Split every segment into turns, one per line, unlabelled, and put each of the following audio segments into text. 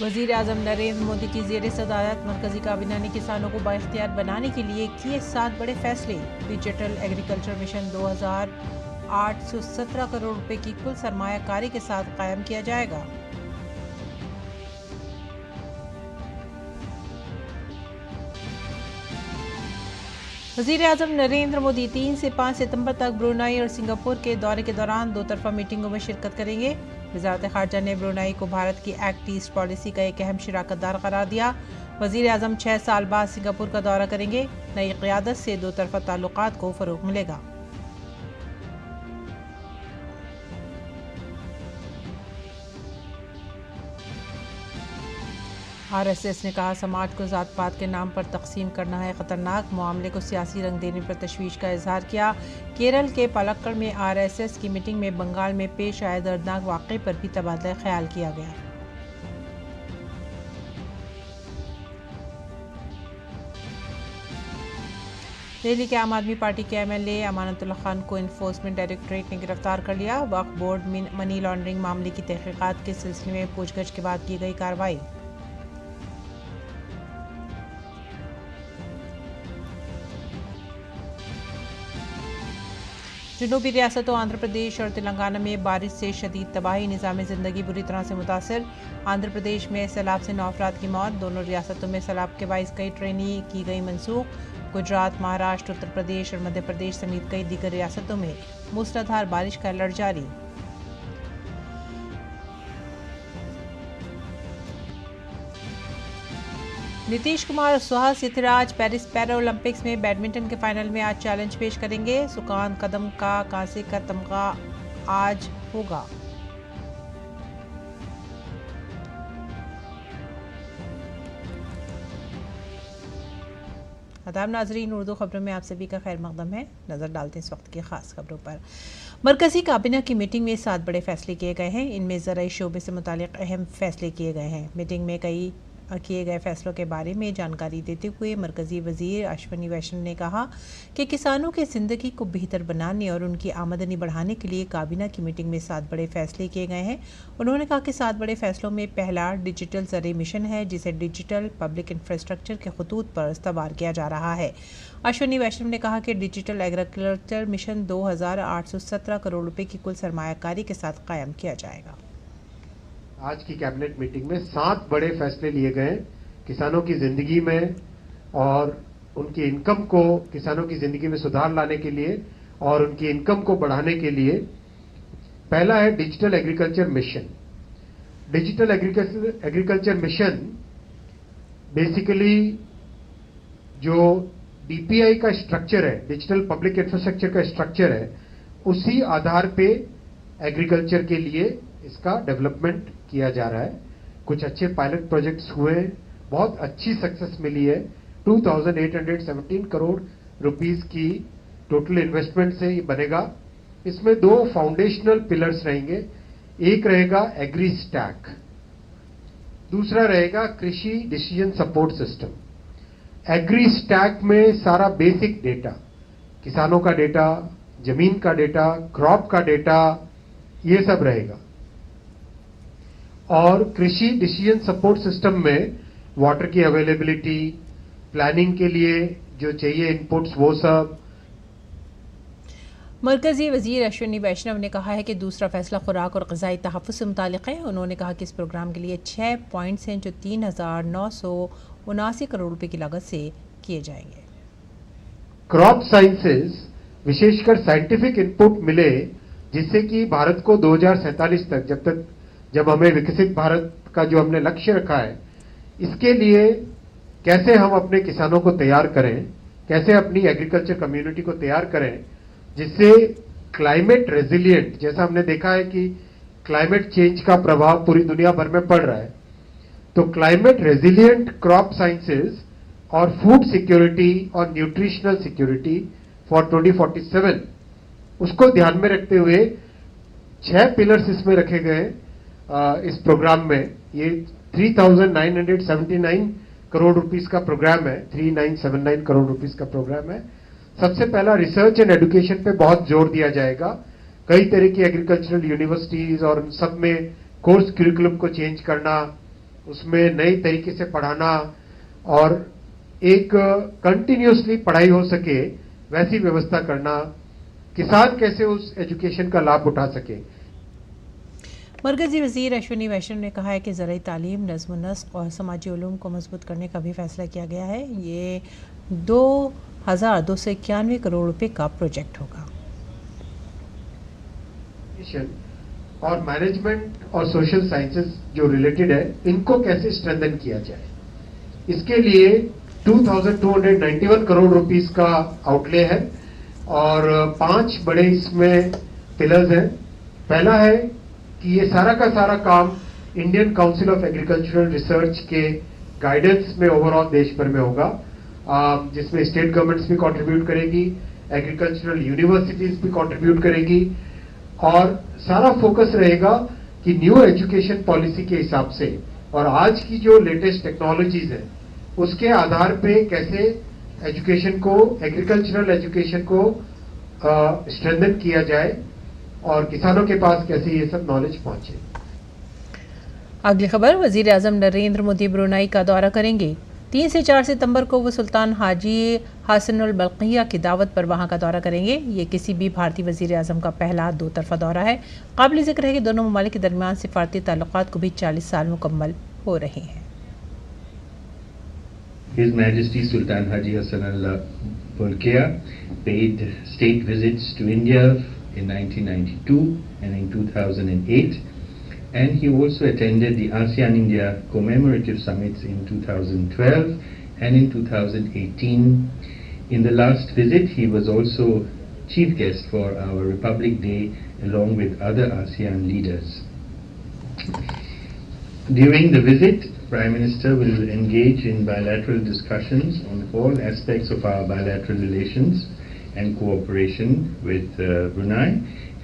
वज़ीर आज़म नरेंद्र मोदी की ज़ेर सदारत मरकज़ी काबीना ने किसानों को बाइख्तियार बनाने के लिए किए 7 बड़े फैसले। डिजिटल एग्रीकल्चर मिशन 2817 करोड़ रुपए की कुल सरमायाकारी के साथ कायम किया जाएगा। वज़ीर आज़म नरेंद्र मोदी 3 से 5 सितंबर तक ब्रुनाई और सिंगापुर के दौरे के दौरान दो तरफा मीटिंगों में शिरकत करेंगे। वज़ारत ख़ारजा ने ब्रुनाई को भारत की एक्ट ईस्ट पॉलिसी का एक अहम शिराकतदार करार दिया। वज़ीर आज़म 6 साल बाद सिंगापुर का दौरा करेंगे। नई क़ियादत से दो तरफा ताल्लुकात को फ़रोग़ मिलेगा। RSS ने कहा, समाज को ज़ात पात के नाम पर तकसीम करना है ख़तरनाक। मामले को सियासी रंग देने पर तशवीश का इजहार किया। केरल के पलक्कड़ में RSS की मीटिंग में बंगाल में पेश आए दर्दनाक वाक़े पर भी तबादला ख्याल किया गया। दिल्ली के आम आदमी पार्टी के MLA अमानतुल्लाह खान को इन्फोर्समेंट डायरेक्टरेट ने गिरफ्तार कर लिया। वक्फ बोर्ड मनी लॉन्ड्रिंग मामले की तहकीकात के सिलसिले में पूछगछ के बाद की गई कार्रवाई। जनूबी रियासतों आंध्र प्रदेश और तेलंगाना में बारिश से शदीद तबाही, निज़ाम ज़िंदगी बुरी तरह से मुतासर। आंध्र प्रदेश में सैलाब से 9 अफराद की मौत। दोनों रियासतों में सैलाब के बाइस कई ट्रेनें की गई मनसूख। गुजरात, महाराष्ट्र, उत्तर प्रदेश और मध्य प्रदेश समेत कई दीगर रियासतों में मूसलाधार बारिश का अलर्ट जारी। नीतीश कुमार और Suhas Yathiraj Paris para Olympics में बैडमिंटन के फाइनल में आज चैलेंज पेश करेंगे। सुकांत कदम का कांसे का तमगा आज होगा। आदाब नाजरीन, उर्दू खबरों में आप सभी का खैर मकदम है। नज़र डालते हैं इस वक्त की खास खबरों पर। मरकज़ी काबीना की मीटिंग में 7 बड़े फैसले किए गए हैं। इनमें ज़राई शोबे से मुतालिक अहम फैसले किए गए हैं। मीटिंग में कई किए गए फैसलों के बारे में जानकारी देते हुए मरकज़ी वज़ीर अश्विनी वैष्णव ने कहा कि किसानों की ज़िंदगी को बेहतर बनाने और उनकी आमदनी बढ़ाने के लिए काबीना की मीटिंग में 7 बड़े फैसले किए गए हैं। उन्होंने कहा कि 7 बड़े फैसलों में पहला डिजिटल ज़राई मिशन है, जिसे डिजिटल पब्लिक इंफ्रास्ट्रक्चर के खतूत पर इस्तेमाल किया जा रहा है। अश्विनी वैष्णव ने कहा कि डिजिटल एग्रीकल्चर मिशन 2817 करोड़ रुपए की कुल सरमायाकारी के साथ कायम किया जाएगा।
आज की कैबिनेट मीटिंग में 7 बड़े फैसले लिए गए किसानों की जिंदगी में और उनकी इनकम को, किसानों की जिंदगी में सुधार लाने के लिए और उनकी इनकम को बढ़ाने के लिए। पहला है digital agriculture mission. Digital agriculture mission basically जो DPI का स्ट्रक्चर है, डिजिटल पब्लिक इंफ्रास्ट्रक्चर का स्ट्रक्चर है, उसी आधार पे एग्रीकल्चर के लिए इसका डेवलपमेंट किया जा रहा है। कुछ अच्छे पायलट प्रोजेक्ट्स हुए, बहुत अच्छी सक्सेस मिली है। 2817 करोड़ रुपीस की टोटल इन्वेस्टमेंट से ये बनेगा। इसमें 2 फाउंडेशनल पिलर्स रहेंगे। एक रहेगा एग्री स्टैक, दूसरा रहेगा कृषि decision support system. Agri stack में सारा बेसिक डेटा, किसानों का डेटा, जमीन का डेटा, क्रॉप का डेटा, ये सब रहेगा। और कृषि डिसीजन सपोर्ट सिस्टम में वाटर की अवेलेबिलिटी, प्लानिंग के लिए जो चाहिए इनपुट्स, वो सब।
मरकजी वजीर अश्विनी वैष्णव ने कहा है कि दूसरा फैसला खुराक और ग़िज़ाई तहफ़्फ़ुज़ से मुतालिक है। उन्होंने कहा कि इस प्रोग्राम के लिए 6 पॉइंट्स हैं जो 3979 करोड़ रुपए की लागत से किए जाएंगे।
क्रॉप साइंसेज, विशेषकर साइंटिफिक इनपुट मिले, जिससे कि भारत को 2047 तक, जब हमें विकसित भारत का जो हमने लक्ष्य रखा है, इसके लिए कैसे हम अपने किसानों को तैयार करें, कैसे अपनी एग्रीकल्चर कम्युनिटी को तैयार करें, जिससे क्लाइमेट रेजिलिएंट, जैसा हमने देखा है कि क्लाइमेट चेंज का प्रभाव पूरी दुनिया भर में पड़ रहा है, तो क्लाइमेट रेजिलिएंट क्रॉप साइंसेज और फूड सिक्योरिटी और न्यूट्रिशनल सिक्योरिटी फॉर 2047, उसको ध्यान में रखते हुए 6 पिलर्स इसमें रखे गए। इस प्रोग्राम में ये 3979 करोड़ रुपीस का प्रोग्राम है, 3979 करोड़ रुपीस का प्रोग्राम है। सबसे पहला रिसर्च एंड एजुकेशन पे बहुत जोर दिया जाएगा। कई तरह की एग्रीकल्चरल यूनिवर्सिटीज और सब में कोर्स करिकुलम को चेंज करना, उसमें नई तरीके से पढ़ाना और एक कंटिन्यूअसली पढ़ाई हो सके वैसी व्यवस्था करना, किसान कैसे उस एजुकेशन का लाभ उठा सके।
मरकजी वजीर अश्विनी वैष्णव ने कहा है कि ज़राई तालीम, नज़्म-ओ-नस्क़ और समाजी उलूम को मजबूत करने का भी फैसला किया गया है। ये 2291 करोड़ रुपए का प्रोजेक्ट होगा।
और मैनेजमेंट और सोशल साइंसेज जो रिलेटेड है, इनको कैसे स्ट्रेंथन किया जाए, इसके लिए 2291 करोड़ रुपीस का आउटले है और 5 बड़े इसमें पिलर्स हैं। पहला है कि ये सारा का सारा काम Indian council of agricultural research के गाइडेंस में ओवरऑल देश भर में होगा, जिसमें स्टेट गवर्नमेंट्स भी कंट्रीब्यूट करेगी, एग्रीकल्चरल यूनिवर्सिटीज भी कंट्रीब्यूट करेगी और सारा फोकस रहेगा कि न्यू एजुकेशन पॉलिसी के हिसाब से और आज की जो लेटेस्ट टेक्नोलॉजीज है उसके आधार पे कैसे एजुकेशन को, एग्रीकल्चरल एजुकेशन को स्ट्रेंथन किया जाए और किसानों के पास कैसे ये सब नॉलेज पहुंचे।
अगली खबर, वजीर आजम नरेंद्र मोदी ब्रुनाई का दौरा करेंगे। 3 से 4 सितंबर को वो सुल्तान हाजी हसनुल बल्किया की दावत पर वहां का दौरा करेंगे। ये किसी भी भारतीय वजीर आजम का पहला 2 तरफा दौरा है। काबिल जिक्र है कि दोनों ममालिक के दरमियान सिफारती ताल्लुकात को भी 40 साल मुकम्मल हो रहे हैं।
His Majesty Sultan Haji Hassan al-Bolkiah paid state visits to India in 1992 and in 2008, and he also attended the ASEAN-India commemorative summits in 2012 and in 2018. In the last visit, he was also chief guest for our Republic Day along with other ASEAN leaders. During the visit, Prime Minister will engage in bilateral discussions on all aspects of our bilateral relations and cooperation with Brunei,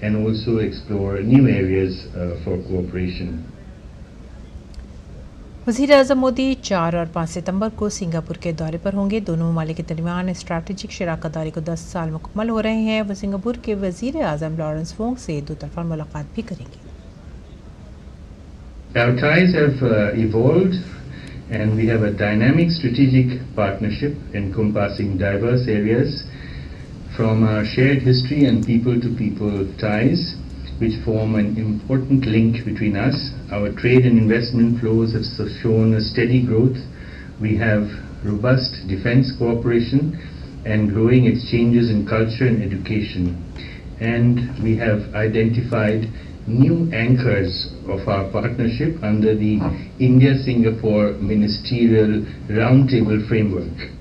and also explore new areas for cooperation.
वज़ीर आज़म मोदी 4 और 5 सितंबर को Singapore के दौरे पर होंगे। दोनों ममालिक के दरमियान स्ट्रैटेजिक शराकत दारी को 10 साल मुकम्मल हो रहे हैं। वो सिंगापुर के वज़ीर आज़म लॉरेंस वोंग से 2 तरफा मुलाकात भी करेंगे।
Our ties have evolved and we have a dynamic strategic partnership encompassing diverse areas from our shared history and people-to-people ties, which form an important link between us. Our trade and investment flows have shown a steady growth. We have robust defense cooperation and growing exchanges in culture and education. And we have identified new anchors of our partnership under the India-Singapore Ministerial Roundtable Framework.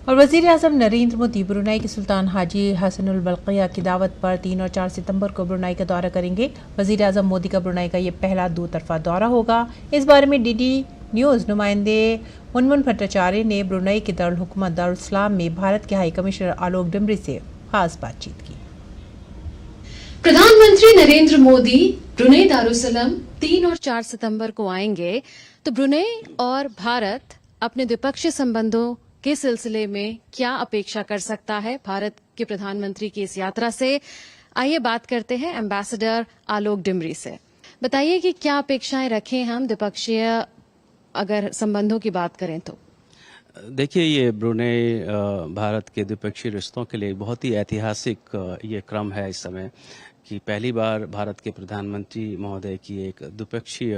और वज़ीर आज़म Narendra Modi Brunei के सुल्तान हाजी Hasnul बल्किया की दावत पर 3 और 4 सितंबर को Brunei का दौरा करेंगे। वज़ीर आज़म मोदी का ब्रुनाई का ये पहला 2 तरफा दौरा होगा। इस बारे में डीडी न्यूज़ नुमाइंदे मुनमुन भट्टाचार्य ने ब्रुनाई के दारुल हुकूमत दारुल सलाम में भारत के हाई कमिश्नर आलोक डिमरी से खास बातचीत की।
प्रधानमंत्री नरेंद्र मोदी ब्रुनेई दारुसलाम 3 और 4 सितंबर को आएंगे, तो ब्रुनेई और भारत अपने द्विपक्षीय संबंधों के सिलसिले में क्या अपेक्षा कर सकता है भारत के प्रधानमंत्री की इस यात्रा से? आइए बात करते हैं एम्बेसडर आलोक डिमरी से। बताइए कि क्या अपेक्षाएं रखें हम द्विपक्षीय अगर संबंधों की बात करें तो।
देखिए, ये ब्रुनेई भारत के द्विपक्षीय रिश्तों के लिए बहुत ही ऐतिहासिक ये क्रम है इस समय कि पहली बार भारत के प्रधानमंत्री महोदय की एक द्विपक्षीय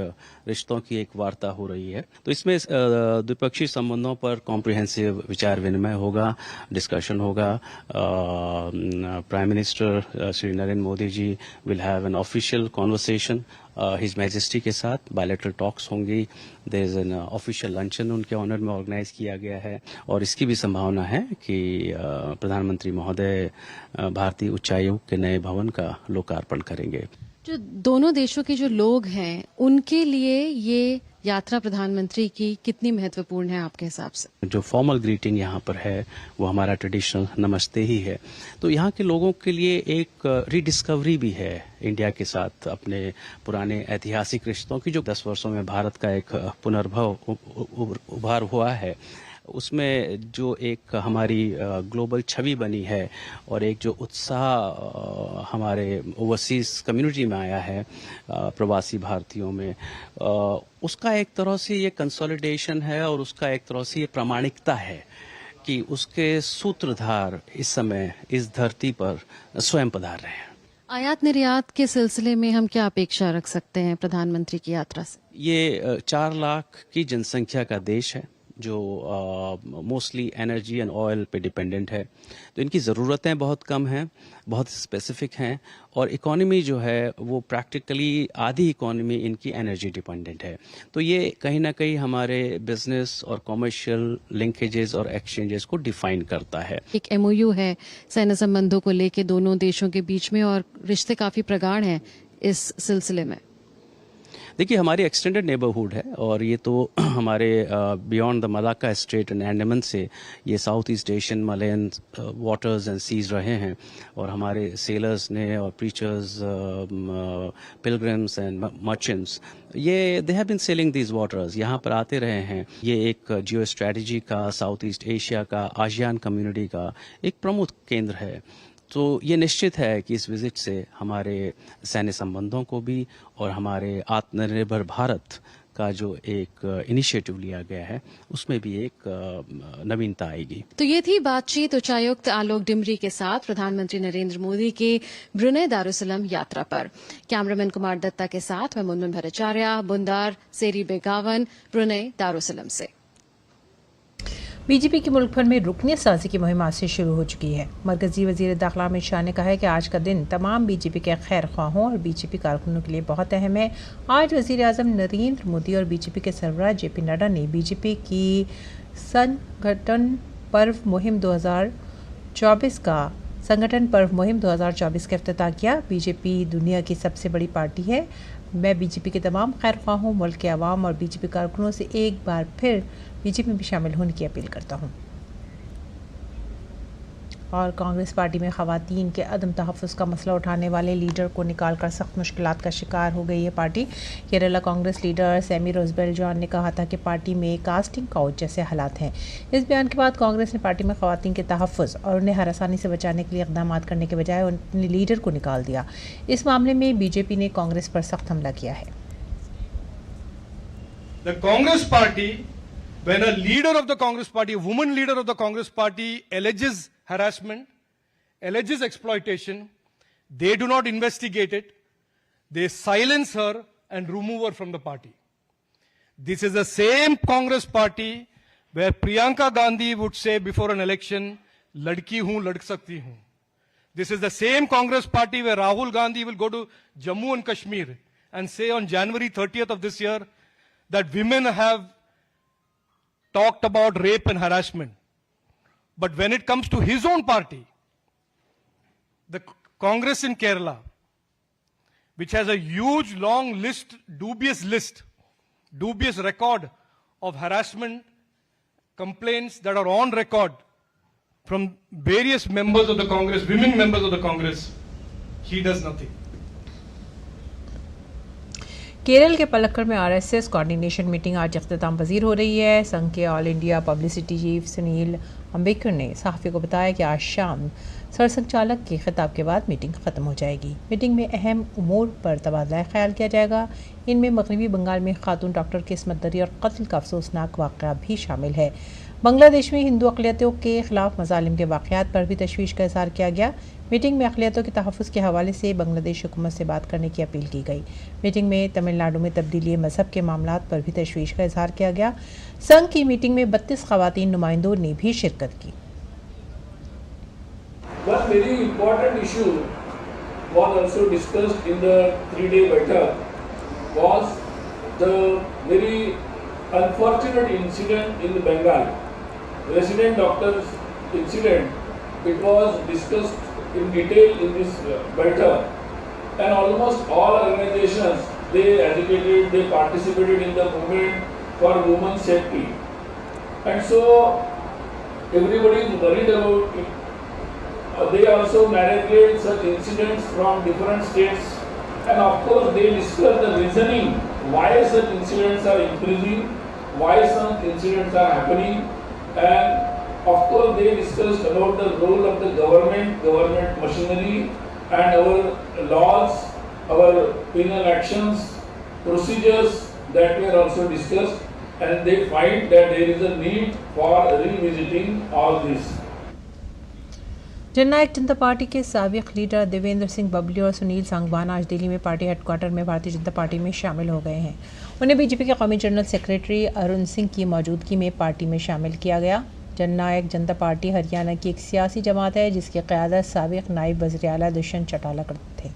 रिश्तों की एक वार्ता हो रही है। तो इसमें द्विपक्षीय संबंधों पर कॉम्प्रिहेंसिव विचार विनिमय होगा, डिस्कशन होगा। Prime minister Shri Narendra Modi ji will have an official conversation his majesty के साथ, बायलैटरल टॉक्स होंगी। There is an official luncheon उनके ऑनर में ऑर्गेनाइज किया गया है और इसकी भी संभावना है कि प्रधानमंत्री महोदय भारतीय उच्चायोग के नए भवन का लोकार्पण करेंगे।
जो दोनों देशों के जो लोग हैं उनके लिए ये यात्रा प्रधानमंत्री की कितनी महत्वपूर्ण है आपके हिसाब से?
जो फॉर्मल ग्रीटिंग यहाँ पर है वो हमारा ट्रेडिशनल नमस्ते ही है। तो यहाँ के लोगों के लिए एक रीडिस्कवरी भी है इंडिया के साथ अपने पुराने ऐतिहासिक रिश्तों की, जो 10 वर्षों में भारत का एक पुनर्भव उभार हुआ है। उसमें जो एक हमारी ग्लोबल छवि बनी है और एक जो उत्साह हमारे ओवरसीज़ कम्युनिटी में आया है प्रवासी भारतीयों में, उसका एक तरह से ये कंसोलिडेशन है और उसका एक तरह से ये प्रामाणिकता है कि उसके सूत्रधार इस समय इस धरती पर स्वयं पधार रहे हैं।
आयात निर्यात के सिलसिले में हम क्या अपेक्षा रख सकते हैं प्रधानमंत्री की यात्रा से?
ये 4 लाख की जनसंख्या का देश है जो मोस्टली एनर्जी एंड ऑयल पे डिपेंडेंट है, तो इनकी ज़रूरतें बहुत कम हैं, बहुत स्पेसिफिक हैं, और इकोनॉमी जो है वो प्रैक्टिकली आधी इकोनॉमी इनकी एनर्जी डिपेंडेंट है। तो ये कहीं ना कहीं हमारे बिजनेस और कमर्शियल लिंकेजेस और एक्सचेंजेस को डिफाइन करता है।
एक एमओयू है सैन्य संबंधों को लेके दोनों देशों के बीच में और रिश्ते काफी प्रगाढ़ हैं इस सिलसिले में।
देखिए, हमारी एक्सटेंडेड नेबरहुड है और ये तो हमारे beyond the Malacca Strait and Andaman से ये south east Asian Malayan waters and seas रहे हैं, और हमारे सेलर्स ने और प्रीचर्स, पिलग्रिम्स एंड मर्चेंट्स, ये they have been sailing these waters, यहाँ पर आते रहे हैं। ये एक जियो स्ट्रेटजी का, साउथ ईस्ट एशिया का, आसियान कम्युनिटी का एक प्रमुख केंद्र है। तो ये निश्चित है कि इस विजिट से हमारे सैन्य संबंधों को भी और हमारे आत्मनिर्भर भारत का जो एक इनिशिएटिव लिया गया है उसमें भी एक नवीनता आएगी।
तो ये थी बातचीत उच्चायुक्त आलोक डिमरी के साथ प्रधानमंत्री नरेंद्र मोदी के ब्रुनेई दारुसलाम यात्रा पर। कैमरामैन कुमार दत्ता के साथ मैं मुनमुन भट्टाचार्य, बुंदार सेरी बेगावन, ब्रुनेई दारुसलाम से।
बीजेपी की मुल्क भर में रुकने साजी की मुहिम आज से शुरू हो चुकी है। मरकजी वजीर दाखिला अमित शाह ने कहा है कि आज का दिन तमाम बीजेपी के खैर ख्वाहों और बीजेपी कारकुनों के लिए बहुत अहम है। आज वजीर आजम नरेंद्र मोदी और बीजेपी के सरबराह जेपी नड्डा ने बीजेपी की संगठन पर्व मुहिम 2024 का इफ्तिताह किया। बीजेपी दुनिया की सबसे बड़ी पार्टी है। मैं बीजेपी के तमाम खैर ख्वाहों, मुल्क के अवाम और बीजेपी कारकुनों से एक बार फिर बीजेपी में शामिल होने की अपील करता हूं। और कांग्रेस पार्टी में खवातीन के अदम तहफ़्फ़ुज़ का मसला उठाने वाले लीडर को निकालकर सख्त मुश्किलात का शिकार हो गई है पार्टी। केरला कांग्रेस लीडर सैमी रोजबेल जॉन ने कहा था कि पार्टी में कास्टिंग काउच जैसे हालात हैं। इस बयान के बाद कांग्रेस ने पार्टी में खवातीन के तहफ़्फ़ुज़ और उन्हें हरासानी से बचाने के लिए इक़दाम करने के बजाय उन्हें लीडर को निकाल दिया। इस मामले में बीजेपी ने कांग्रेस पर सख्त हमला किया है।
The Congress Party, when a leader of the Congress Party, a woman leader of the Congress Party alleges harassment, alleges exploitation, they do not investigate it. They silence her and remove her from the party. This is the same Congress Party where Priyanka Gandhi would say before an election, ladki hoon, lad sakti hoon. This is the same Congress Party where Rahul Gandhi will go to Jammu and Kashmir and say on January 30th of this year that women have talked about rape and harassment. But when it comes to his own party, the Congress in Kerala, which has a huge, long list, dubious record of harassment complaints that are on record from various members of the Congress, women members of the Congress, he does nothing.
Kerala के पलक्कड़ में RSS coordination meeting आज इख्तिताम पजीर हो रही है। संघ के all India publicity chief Sunil Ambedkar ने सहाफ़ी को बताया कि आज शाम सरसंघचालक के खिताब के बाद मीटिंग ख़त्म हो जाएगी। मीटिंग में अहम उमूर पर तबादला ख्याल किया जाएगा। इनमें मगरबी बंगाल में खातून डॉक्टर की इस्मत दरी और कत्ल का अफसोसनाक वाक़या भी शामिल है। बांग्लादेश में हिंदू अक़लियतों के खिलाफ मज़ालिम के वाक़यात पर भी तशवीश का इज़हार किया गया। मीटिंग में अक़लियतों के तहफ़्फ़ुज़ के हवाले से बांग्लादेश हुकूमत से बात करने की अपील की गई। मीटिंग में तमिलनाडु में तब्दीली मज़हब के मामलात पर भी तशवीश का इज़हार किया गया। संघ की मीटिंग में 32 ख़वातीन नुमाइंदों ने भी शिरकत की।
One very important issue was also discussed in the 3-day Baitak was the very unfortunate incident in Bengal, resident doctor's incident. It was discussed in detail in this Baitak, and almost all organizations, they agitated, they participated in the movement for women's safety, and so everybody is worried about it. They also narrated such incidents from different states, and of course they discussed the reasoning why such incidents are increasing, why some incidents are happening, and of course they discussed about the role of the government machinery, and our laws, our penal actions, procedures that were also discussed, and they find that there is a need for revisiting all this.
Jannayak Janata party के साबिक leader Devendra Singh Babli और सुनील सांगवान आज दिल्ली में party headquarter में Bharatiya Janata party में शामिल हो गए हैं। उन्हें बीजेपी के कौमी जनरल सेक्रेटरी अरुण सिंह की मौजूदगी में पार्टी में शामिल किया गया। जननायक जनता पार्टी हरियाणा की एक सियासी जमात है जिसकी क़यादत साबिक नायब वज़ीर आला दुष्यंत चौटाला करते थे।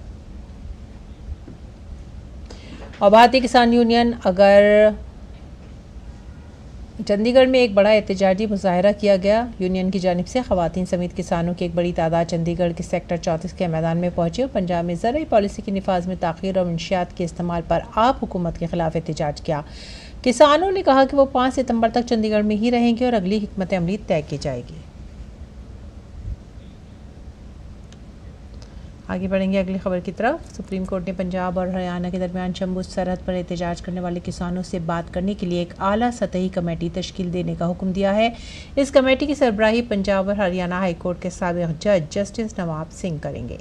और भारतीय किसान यूनियन अगर चंडीगढ़ में एक बड़ा एहतजाजी मुजाहरा किया गया। यूनियन की जानिब से ख़वातीन समेत किसानों की एक बड़ी तादाद चंडीगढ़ के सेक्टर 34 के मैदान में पहुंचे और पंजाब में ज़राई पॉलिसी के निफाज में ताख़ीर और मंशियात के इस्तेमाल पर आप हुकूमत के खिलाफ एहतजाज किया। किसानों ने कहा कि वो 5 सितंबर तक चंडीगढ़ में ही रहेंगे और अगली हिकमत अमली तय की जाएगी। आगे बढ़ेंगे अगली खबर की तरफ। सुप्रीम कोर्ट ने पंजाब और हरियाणा के दरमियान शंभू सरहद पर एहतजाज करने वाले किसानों से बात करने के लिए एक आला सतही कमेटी तश्कील देने का हुक्म दिया है। इस कमेटी की सरबराही पंजाब और हरियाणा हाई कोर्ट के साबिक जज जस्टिस नवाब सिंह करेंगे।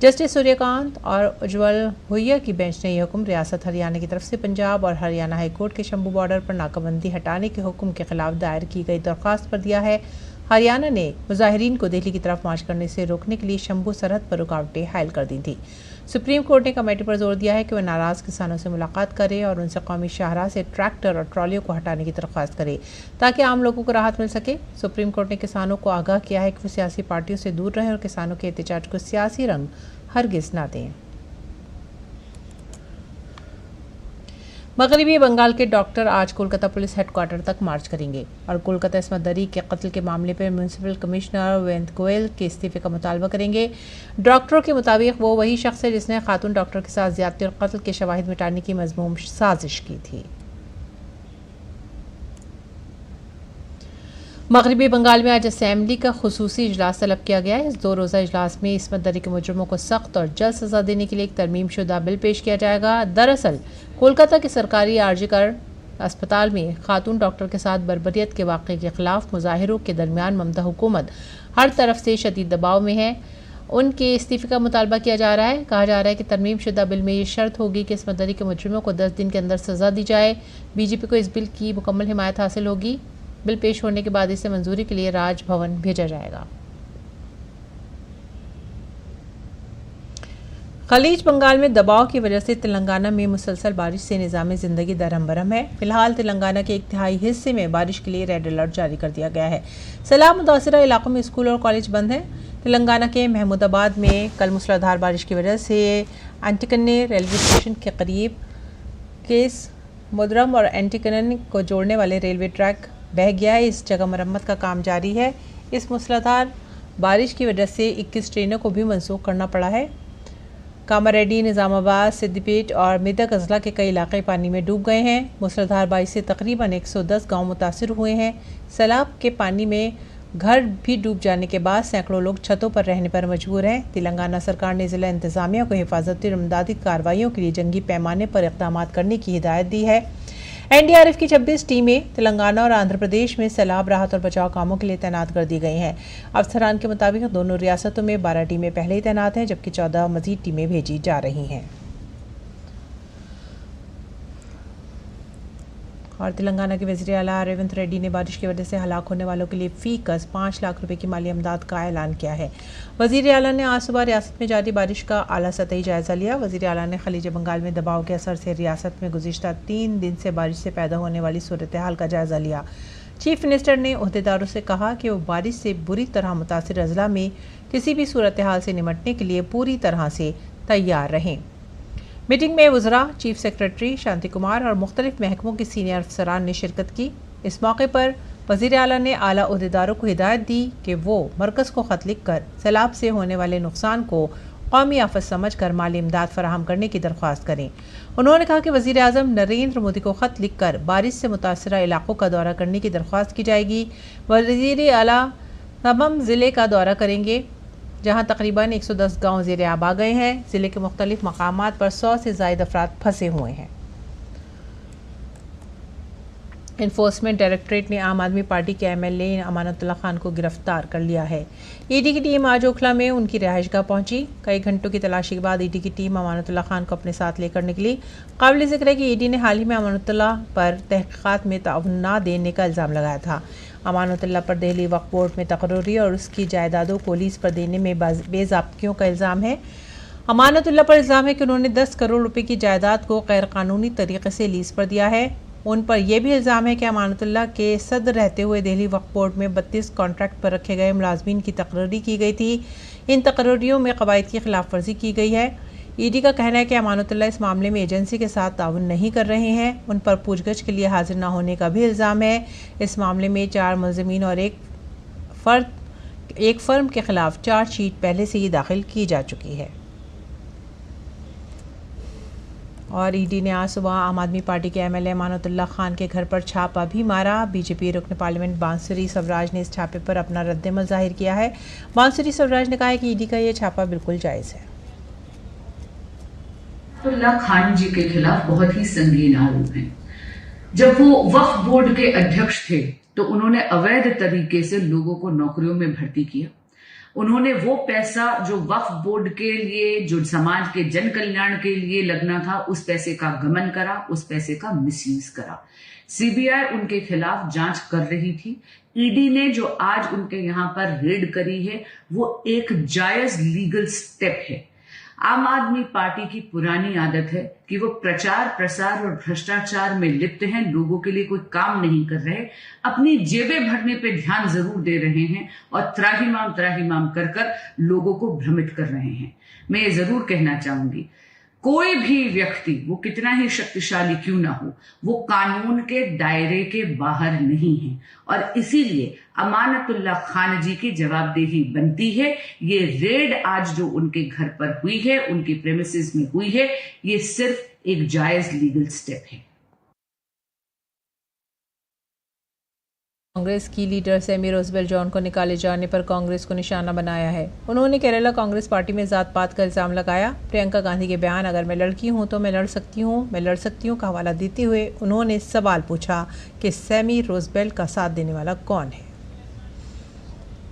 जस्टिस सूर्यकांत और उज्ज्वल भुइया की बेंच ने यह हुक्म रियासत हरियाणा की तरफ से पंजाब और हरियाणा हाई कोर्ट के शंभू बॉर्डर पर नाकाबंदी हटाने के हुक्म के खिलाफ दायर की गई दरख्वास्त पर दिया है। हरियाणा ने मुजाहिरीन को दिल्ली की तरफ मार्च करने से रोकने के लिए शंभू सरहद पर रुकावटें हायल कर दी थी। सुप्रीम कोर्ट ने कमेटी पर जोर दिया है कि वह नाराज़ किसानों से मुलाकात करे और उनसे कौमी शाहराह से ट्रैक्टर और ट्रॉलियों को हटाने की दरख्वास्त करे ताकि आम लोगों को राहत मिल सके। सुप्रीम कोर्ट ने किसानों को आगाह किया है कि वो सियासी पार्टियों से दूर रहें और किसानों के एहतजाज को सियासी रंग हरगिज़ ना दें। मगरबी बंगाल के डॉक्टर आज कोलकाता पुलिस हेडक्वार्टर तक मार्च करेंगे और कोलकाता इस्मत दरी के कत्ल के मामले पर म्यूनसिपल कमिश्नर वेंत गोयल के इस्तीफे का मुतालबा करेंगे। डॉक्टरों के मुताबिक वो वही शख्स है जिसने खातून डॉक्टर के साथ ज्यादती और कत्ल के शवाहिद मिटाने की मज़मूम साजिश की थी। मगरबी बंगाल में आज असेंबली का खुसूसी इजलास तलब किया गया है। इस 2 रोज़ा इजलास में इस्मत दरी के मुजरिमों को सख्त और जल्द सज़ा देने के लिए एक तरमीम शुदा बिल पेश किया जाएगा। दरअसल कोलकाता के सरकारी आरजी कर अस्पताल में खातून डॉक्टर के साथ बर्बरियत के वाक़े के खिलाफ मुजाहिरों के दरमियान ममता हुकूमत हर तरफ से शदीद दबाव में है। उनके इस्तीफे का मुतालबा किया जा रहा है। कहा जा रहा है कि तरमीम शुदा बिल में ये शर्त होगी कि इस्मत दरी के मुजरिमों को 10 दिन के अंदर सज़ा दी जाए। बीजेपी को इस बिल की मुकम्मल हिमायत हासिल होगी। बिल पेश होने के बाद इसे मंजूरी के लिए राजभवन भेजा जाएगा। खलीज बंगाल में दबाव की वजह से तेलंगाना में मुसलसल बारिश से निज़ाम ज़िंदगी दरहम बरहम है। फिलहाल तेलंगाना के 1/3 हिस्से में बारिश के लिए रेड अलर्ट जारी कर दिया गया है। सैलाब मुतासिरा इलाकों में स्कूल और कॉलेज बंद हैं। तेलंगाना के महमूदाबाद में कल मूसलाधार बारिश की वजह से एंटिकन्ने रेलवे स्टेशन के करीब केस मुदरम और एंटिकन्ने को जोड़ने वाले रेलवे ट्रैक बह गया है। इस जगह मरम्मत का काम जारी है। इस मूसलाधार बारिश की वजह से 21 ट्रेनों को भी मनसूख करना पड़ा है। कामारेड्डी, निज़ामाबाद, सिद्दीपेट और मेदक अजला के कई इलाके पानी में डूब गए हैं। मूसलाधार बारिश से तकरीबन 110 गांव मुतासिर हुए हैं। सैलाब के पानी में घर भी डूब जाने के बाद सैकड़ों लोग छतों पर रहने पर मजबूर हैं। तेलंगाना सरकार ने ज़िला इंतज़ामिया को हिफाजती और इमदादी कार्रवाइयों के लिए जंगी पैमाने पर इक़दाम करने की हिदायत दी है। एनडीआरएफ की 26 टीमें तेलंगाना और आंध्र प्रदेश में सैलाब राहत और बचाव कामों के लिए तैनात कर दी गई हैं। अफसरान के मुताबिक दोनों रियासतों में 12 टीमें पहले ही तैनात हैं जबकि 14 मजीद टीमें भेजी जा रही हैं। और तेलंगाना के वज़ीर आला रेवंत रेड्डी ने बारिश की वजह से हलाक होने वालों के लिए फी कस 5 लाख रुपए की माली इमदाद का ऐलान किया है। वज़ीर आला ने आज सुबह रियासत में जारी बारिश का आला सतही जायज़ा लिया। वज़ीर आला ने खलीज बंगाल में दबाव के असर से रियासत में गुज़िश्ता 3 दिन से बारिश से पैदा होने वाली सूरत हाल का जायज़ा लिया। चीफ मिनिस्टर ने ओहदेदारों से कहा कि वो बारिश से बुरी तरह मुतासिर अजला में किसी भी सूरत हाल से निपटने के लिए पूरी तरह से तैयार रहें। मीटिंग में वज़रा, चीफ सेक्रेटरी शांति कुमार और मुख्तलिफ महकमों के सीनियर अफसरान ने शिरकत की। इस मौके पर वज़ीर आला ने आला ओहदेदारों को हिदायत दी कि वो मरकज़ को ख़त लिख कर सैलाब से होने वाले नुकसान को कौमी आफत समझ कर माली इमदाद फराहम करने की दरख्वास्त करें। उन्होंने कहा कि वज़ीर आज़म नरेंद्र मोदी को ख़त लिख कर बारिश से मुतासरा इलाकों का दौरा करने की दरख्वास्त की जाएगी। वज़ीर आला तमाम ज़िले का दौरा करेंगे जहां तकरीबन 110 गांव ज़ेरे आब आ गए हैं। ज़िले के मुख्तलिफ मकामात पर 100 से ज़ायद अफराद फंसे हुए हैं। इन्फोर्समेंट डायरेक्टरेट ने आम आदमी पार्टी के एमएलए अमानतुल्लाह खान को गिरफ्तार कर लिया है। ईडी की टीम आज ओखला में उनकी रिहाइशगाह पहुंची। कई घंटों की तलाशी के बाद ईडी की टीम अमानतुल्लाह खान को अपने साथ लेकर निकली। काबिल जिक्र है कि ईडी ने हाल ही में अमानतुल्लाह पर तहकीकात में ताउन न देने का इल्ज़ाम लगाया था। अमानतुल्लाह पर दिल्ली वक्फ बोर्ड में तकर्री और उसकी जायदादों को लीज पर देने में बेज़ाब्तियों का इल्ज़ाम है। अमानतुल्लाह पर इल्ज़ाम है कि उन्होंने 10 करोड़ रुपए की जायदाद को गैर कानूनी तरीके से लीज पर दिया है। उन पर यह भी इल्ज़ाम है कि अमानतुल्लाह के सदर रहते हुए दिल्ली वक्फ बोर्ड में 32 कॉन्ट्रैक्ट पर रखे गए मुलाजमीन की तकर्री की गई थी। इन तकर्रियों में कवायद की खिलाफ वर्जी की गई है। ईडी का कहना है कि अमानतुल्लाह इस मामले में एजेंसी के साथ ताउन नहीं कर रहे हैं। उन पर पूछगछ के लिए हाजिर न होने का भी इल्ज़ाम है। इस मामले में 4 मुलज़मीन और एक फर्म के खिलाफ चार्जशीट पहले से ही दाखिल की जा चुकी है। और ईडी ने आज सुबह आम आदमी पार्टी के एमएलए अमानतुल्लाह खान के घर पर छापा भी मारा। बीजेपी रुकन पार्लियामेंट बांसुरी स्वराज ने इस छापे पर अपना रद्दमल जाहिर किया है। बांसुरी स्वराज ने कहा है कि ईडी का यह छापा बिल्कुल जायज़ है।
अमानतुल्लाह खान जी के खिलाफ बहुत ही संगीन आरोप हैं। जब वो वक्फ बोर्ड के अध्यक्ष थे तो उन्होंने अवैध तरीके से लोगों को नौकरियों में भर्ती किया। उन्होंने वो पैसा जो वक्फ बोर्ड के लिए, जो समाज के जन कल्याण के लिए लगना था, उस पैसे का गमन करा, उस पैसे का मिसयूज करा। सीबीआई उनके खिलाफ जांच कर रही थी। ईडी ने जो आज उनके यहां पर रेड करी है वो एक जायज लीगल स्टेप है। आम आदमी पार्टी की पुरानी आदत है कि वो प्रचार प्रसार और भ्रष्टाचार में लिप्त हैं, लोगों के लिए कोई काम नहीं कर रहे, अपनी जेबें भरने पे ध्यान जरूर दे रहे हैं और त्राहिमाम कर कर लोगों को भ्रमित कर रहे हैं। मैं ये जरूर कहना चाहूंगी, कोई भी व्यक्ति, वो कितना ही शक्तिशाली क्यों ना हो, वो कानून के दायरे के बाहर नहीं है और इसीलिए अमानतुल्लाह खान जी की जवाबदेही बनती है। ये रेड आज जो उनके घर पर हुई है, उनके प्रेमिसेस में हुई है, ये सिर्फ एक जायज लीगल स्टेप है।
कांग्रेस की लीडर सेमी रोजबेल जॉन को निकाले जाने पर कांग्रेस को निशाना बनाया है। उन्होंने केरला कांग्रेस पार्टी में जात पात का इल्ज़ाम लगाया। प्रियंका गांधी के बयान "अगर मैं लड़की हूं तो मैं लड़ सकती हूं" का हवाला देते हुए उन्होंने सवाल पूछा कि सेमी रोजबेल का साथ देने वाला कौन है।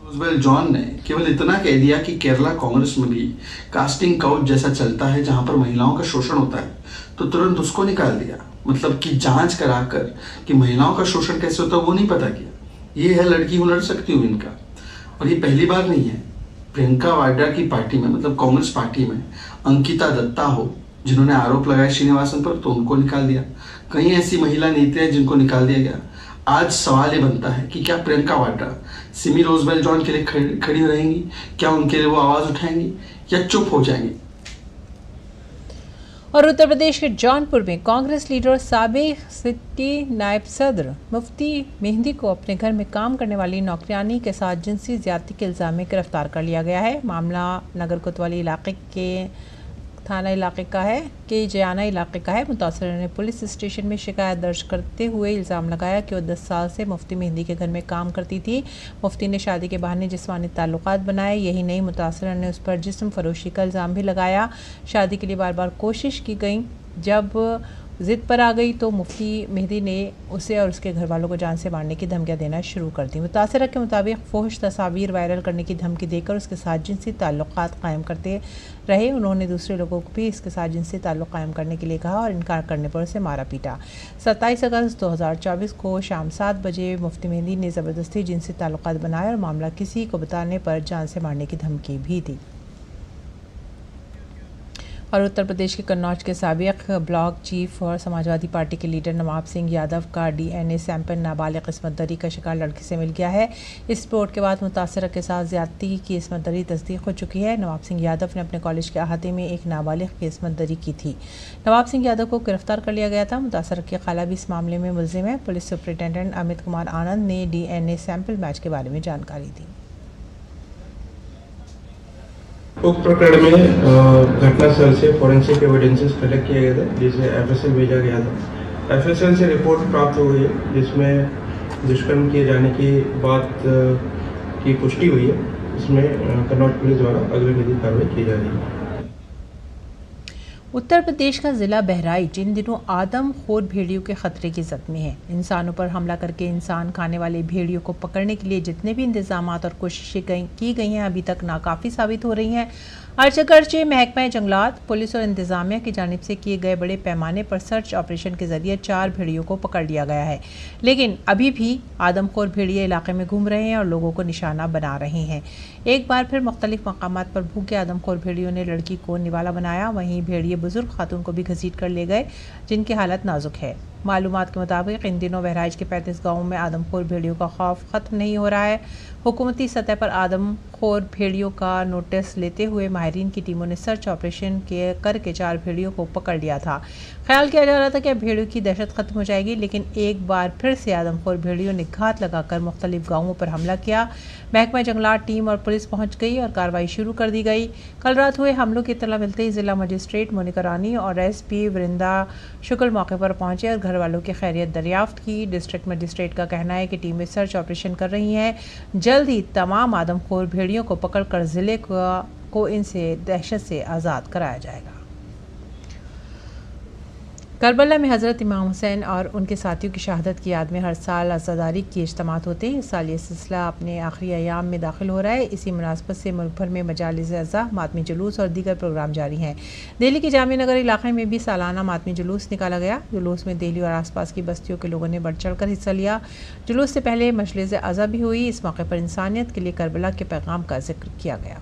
रोजबेल जॉन ने केवल इतना कह दिया कि केरला कांग्रेस में भी कास्टिंग काउच जैसा चलता है जहां पर महिलाओं का शोषण होता है, तो तुरंत उसको निकाल दिया। मतलब कि जांच कराकर कि महिलाओं का शोषण कैसे होता है वो नहीं पता किया। ये है लड़की हूं लड़ सकती हूँ इनका। और ये पहली बार नहीं है। प्रियंका वाड्रा की पार्टी में, मतलब कांग्रेस पार्टी में अंकिता दत्ता हो जिन्होंने आरोप लगाए श्रीनिवासन पर, तो उनको निकाल दिया। कई ऐसी महिला नेता हैं जिनको निकाल दिया गया। आज सवाल ये बनता है कि क्या प्रियंका वाड्रा सिमी रोजबेल जॉन के लिए खड़ी रहेंगी? क्या उनके लिए वो आवाज उठाएंगी या चुप हो जाएंगी?
और उत्तर प्रदेश के जौनपुर में कांग्रेस लीडर साबिक सिटी नायब सदर मुफ्ती मेहंदी को अपने घर में काम करने वाली नौकरानी के साथ जिनसी ज्यादती के इल्ज़ाम में गिरफ्तार कर लिया गया है। मामला नगर कोतवाली इलाके के थाना इलाके का है कि जयाना इलाके का है। मुतासर ने पुलिस स्टेशन में शिकायत दर्ज करते हुए इल्ज़ाम लगाया कि वो 10 साल से मुफ्ती मेहंदी के घर में काम करती थी। मुफ्ती ने शादी के बहाने जिस्मानी ताल्लुकात बनाए। यही नहीं, मुतासर ने उस पर जिस्म फरोशी का इल्ज़ाम भी लगाया। शादी के लिए बार बार कोशिश की गई। जब ज़िद पर आ गई तो मुफ्ती मेहंदी ने उसे और उसके घर वालों को जान से मारने की धमकियां देना शुरू कर दी। मुतासरा के मुताबिक फोहश तस्वीर वायरल करने की धमकी देकर उसके साथ जिनसी ताल्लुकात कायम करते रहे। उन्होंने दूसरे लोगों को भी इसके साथ जिनसी ताल्लुक कायम करने के लिए कहा और इनकार करने पर उसे मारा पीटा। 27 अगस्त 2024 को शाम 7 बजे मुफ्ती मेहंदी ने ज़बरदस्ती जिनसी ताल्लुकात बनाए और मामला किसी को बताने पर जान से मारने की धमकी भी दी। और उत्तर प्रदेश के कन्नौज के साबिक ब्लॉक चीफ और समाजवादी पार्टी के लीडर नवाब सिंह यादव का डीएनए सैंपल नाबालिग इस्मत दरी का शिकार लड़की से मिल गया है। इस रिपोर्ट के बाद मुतासरा के साथ ज्यादती की इस्मत दरी तस्दीक हो चुकी है। नवाब सिंह यादव ने अपने कॉलेज के अहाते में एक नाबालिग की इस्मत दरी की थी। नवाब सिंह यादव को गिरफ्तार कर लिया गया था। मुतासरा की खाला भी इस मामले में मुलजिम है। पुलिस सुपरिटेंडेंट अमित कुमार आनंद ने डीएनए सैंपल मैच के बारे में जानकारी दी।
उक्त प्रकरण में घटनास्थल से फॉरेंसिक एविडेंसेस कलेक्ट किए गए थे, जिसे एफएसएल भेजा गया था। एफएसएल से रिपोर्ट प्राप्त हो गई है जिसमें दुष्कर्म किए जाने की बात की पुष्टि हुई है। इसमें कन्नौज पुलिस द्वारा अग्रिम विधिक कार्रवाई की जा रही है।
उत्तर प्रदेश का जिला बहराइच इन दिनों आदमखोर भेड़ियों के खतरे की जद में है। इंसानों पर हमला करके इंसान खाने वाले भेड़ियों को पकड़ने के लिए जितने भी इंतजामात और कोशिशें की गई हैं अभी तक नाकाफी साबित हो रही हैं। अगरचे महकमा जंगलात, पुलिस और इंतजामिया की जानिब से किए गए बड़े पैमाने पर सर्च ऑपरेशन के जरिए 4 भेड़ियों को पकड़ लिया गया है, लेकिन अभी भी आदमखोर भेड़िए इलाके में घूम रहे हैं और लोगों को निशाना बना रहे हैं। एक बार फिर मुख्तलिफ मकामात पर भूखे आदमखोर भेड़ियों ने लड़की को निवाला बनाया। वहीं भेड़िए बुजुर्ग खातून को भी घसीट कर ले गए, जिनकी हालत नाजुक है। मालूमात के मुताबिक इन दिनों बहराइच के 35 गाँवों में आदमखोर भेड़ियों का खौफ खत्म नहीं हो रहा है। हुकूमती सतह पर आदमखोर भेड़ियों का नोटिस लेते हुए माहिरीन की टीमों ने सर्च ऑपरेशन करके 4 भेड़ियों को पकड़ लिया था। ख्याल किया जा रहा था कि अब भेड़ियों की दहशत खत्म हो जाएगी, लेकिन एक बार फिर से आदमखोर भेड़ियों ने घात लगाकर मुख्तलिफ गाँवों पर हमला किया। महकमा जंगलात टीम और पुलिस पहुंच गई और कार्रवाई शुरू कर दी गई। कल रात हुए हमलों की इत्तला मिलते ही जिला मजिस्ट्रेट मोनिका रानी और एसपी वृंदा शुक्ल मौके पर पहुंचे और घर वालों की खैरियत दरियाफ्त की। डिस्ट्रिक्ट मजिस्ट्रेट का कहना है कि टीमें सर्च ऑपरेशन कर रही हैं। जल्द ही तमाम आदमखोर भेड़ियों को पकड़कर जिले को इनसे दहशत से आज़ाद कराया जाएगा। करबला में हज़रत इमाम हुसैन और उनके साथियों की शहादत की याद में हर साल अज़ादारी के इज्तिमात होते हैं। इस साल ये सिलसिला अपने आखिरी अयाम में दाखिल हो रहा है। इसी मुनासबत से मुल्क भर में मजालिस अज़ा, मातमी जुलूस और दीगर प्रोग्राम जारी हैं। दिल्ली के जामिया नगर इलाके में भी सालाना मातमी जुलूस निकाला गया। जुलूस में दिल्ली और आसपास की बस्तियों के लोगों ने बढ़ चढ़ कर हिस्सा लिया। जुलूस से पहले मजलिस अज़ा भी हुई। इस मौके पर इंसानियत के लिए करबला के पैगाम का जिक्र किया गया।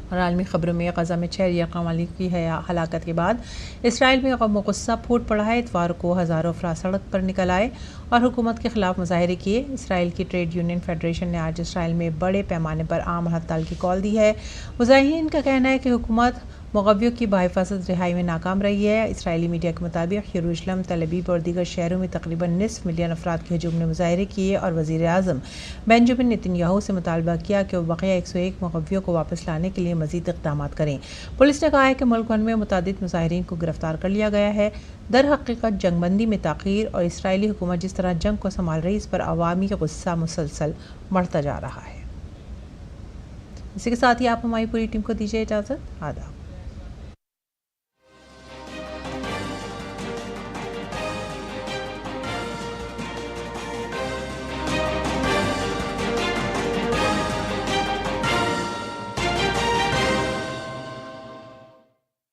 और आलमी खबरों में गज़ा में 6 यकमाली की हलाकत के बाद इसराइल में गम गुस्सा फूट पड़ा है। इतवार को हज़ारों अफराद सड़क पर निकल आए और हुकूमत के खिलाफ मुजाहरे किए। इसराइल की ट्रेड यूनियन फेडरेशन ने आज इसराइल में बड़े पैमाने पर आम हड़ताल की कॉल दी है। मुजाहिरीन का कहना है कि हुकूमत मुग़व्वियों की बाहिफाज़त रिहाई में नाकाम रही है। इसराइली मीडिया के मुताबिक यरूशलेम, तल अवीव और दीगर शहरों में तकरीबन निसफ मिलियन अफराद के हजूम ने मुजाहरे किए और वज़ीर आज़म बेंजामिन नेतन्याहू से मुतालबा किया कि वह बक़िया 101 मुग़व्वियों को वापस लाने के लिए मज़ीद इक़दाम करें। पुलिस ने कहा है कि मुल्क भर में मुतादिद मुजाहिरीन को गिरफ्तार कर लिया गया है। दर हकीकत जंगबंदी में ताख़ीर और इसराइली हुकूमत जिस तरह जंग को संभाल रही, इस पर अवामी गुस्सा मुसलसल बढ़ता जा रहा है। इसी के साथ ही आप हमारी पूरी टीम को दीजिए इजाज़त। आदाब।